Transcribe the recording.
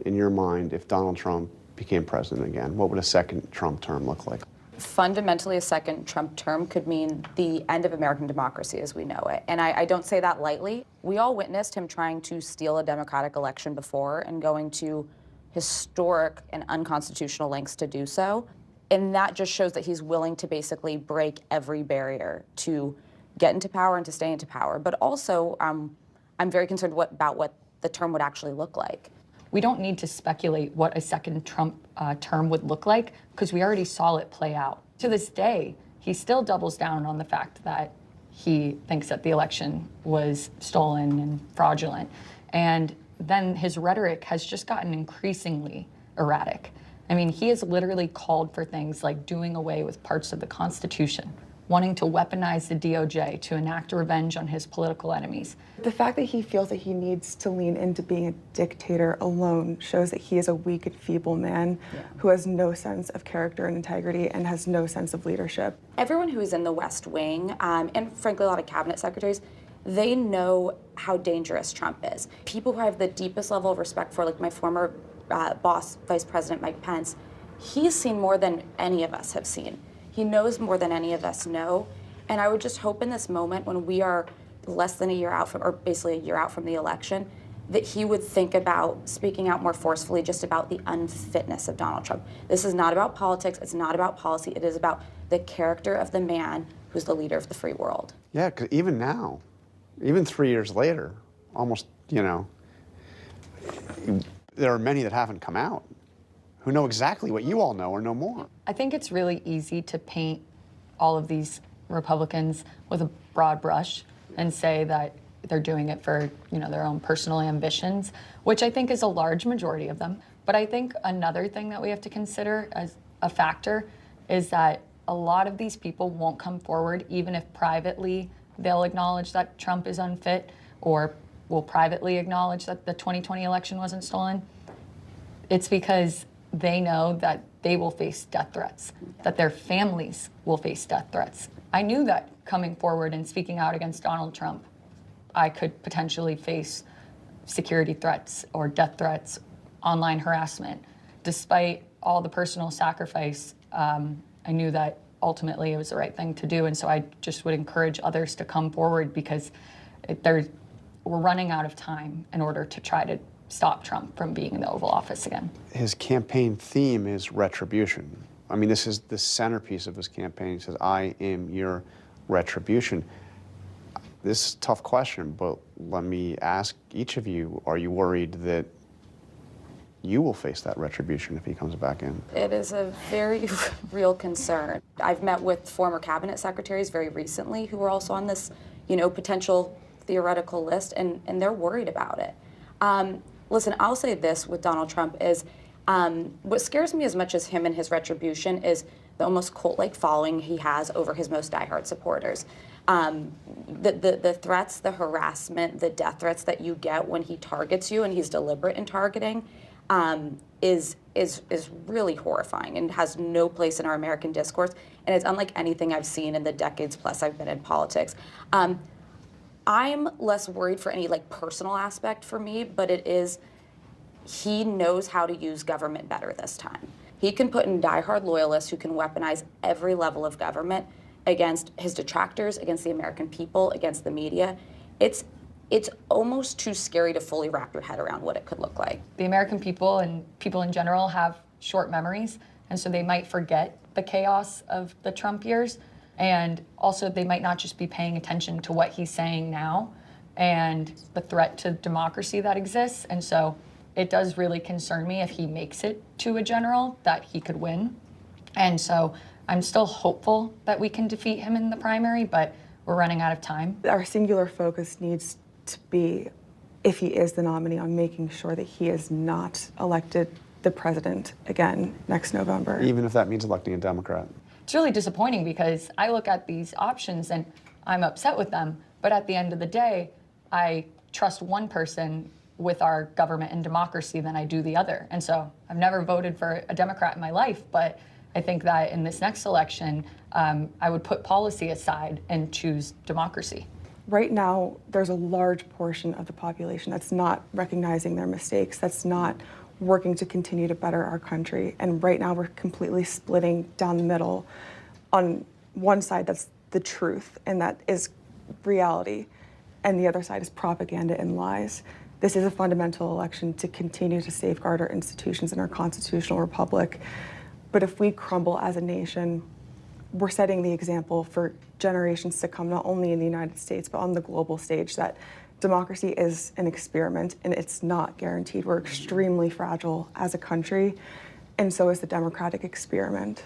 in your mind, if Donald Trump became president again? What would a second Trump term look like? Fundamentally, a second Trump term could mean the end of American democracy as we know it. And I don't say that lightly. We all witnessed him trying to steal a democratic election before and going to historic and unconstitutional lengths to do so. And that just shows that he's willing to basically break every barrier to get into power and to stay into power. But also, I'm very concerned about what the term would actually look like. We don't need to speculate what a second Trump term would look like, because we already saw it play out. To this day, he still doubles down on the fact that he thinks that the election was stolen and fraudulent. And then his rhetoric has just gotten increasingly erratic. I mean, he has literally called for things like doing away with parts of the Constitution, wanting to weaponize the DOJ to enact revenge on his political enemies. The fact that he feels that he needs to lean into being a dictator alone shows that he is a weak and feeble man who has no sense of character and integrity and has no sense of leadership. Everyone who is in the West Wing, and frankly a lot of cabinet secretaries, they know how dangerous Trump is. People who I have the deepest level of respect for, like my former boss, Vice President Mike Pence, he's seen more than any of us have seen. He knows more than any of us know. And I would just hope in this moment when we are less than a year out from, or basically a year out from the election, that he would think about speaking out more forcefully just about the unfitness of Donald Trump. This is not about politics, it's not about policy, it is about the character of the man who's the leader of the free world. Yeah, 'cause even now, even 3 years later, almost, you know, there are many that haven't come out who know exactly what you all know or know more. I think it's really easy to paint all of these Republicans with a broad brush and say that they're doing it for, you know, their own personal ambitions, which I think is a large majority of them. But I think another thing that we have to consider as a factor is that a lot of these people won't come forward, even if privately they'll acknowledge that Trump is unfit or will privately acknowledge that the 2020 election wasn't stolen. It's because they know that they will face death threats, that their families will face death threats. I knew that coming forward and speaking out against Donald Trump, I could potentially face security threats or death threats, online harassment. Despite all the personal sacrifice, I knew that ultimately it was the right thing to do. And so I just would encourage others to come forward, because we're running out of time in order to try to stop Trump from being in the Oval Office again. His campaign theme is retribution. I mean, this is the centerpiece of his campaign. He says, I am your retribution. This is a tough question, but let me ask each of you, are you worried that you will face that retribution if he comes back in? It is a very real concern. I've met with former cabinet secretaries very recently who are also on this, you know, potential theoretical list, and they're worried about it. Listen, I'll say this with Donald Trump is, what scares me as much as him and his retribution is the almost cult-like following he has over his most diehard supporters. The threats, the harassment, the death threats that you get when he targets you, and he's deliberate in targeting, is really horrifying and has no place in our American discourse. And it's unlike anything I've seen in the decades plus I've been in politics. I'm less worried for any like personal aspect for me, but it is, he knows how to use government better this time. He can put in diehard loyalists who can weaponize every level of government against his detractors, against the American people, against the media. It's almost too scary to fully wrap your head around what it could look like. The American people and people in general have short memories, and so they might forget the chaos of the Trump years. And also they might not just be paying attention to what he's saying now and the threat to democracy that exists. And so it does really concern me if he makes it to a general that he could win. And so I'm still hopeful that we can defeat him in the primary, but we're running out of time. Our singular focus needs to be, if he is the nominee, on making sure that he is not elected the president again next November. Even if that means electing a Democrat. It's really disappointing because I look at these options and I'm upset with them, but at the end of the day, I trust one person with our government and democracy than I do the other. And so I've never voted for a Democrat in my life, but I think that in this next election, I would put policy aside and choose democracy. Right now, there's a large portion of the population that's not recognizing their mistakes, that's not working to continue to better our country. And right now we're completely splitting down the middle. On one side, that's the truth, and that is reality, and the other side is propaganda and lies. This is a fundamental election to continue to safeguard our institutions and our constitutional republic. But if we crumble as a nation, we're setting the example for generations to come, not only in the United States, but on the global stage, that democracy is an experiment and it's not guaranteed. We're extremely fragile as a country, and so is the democratic experiment.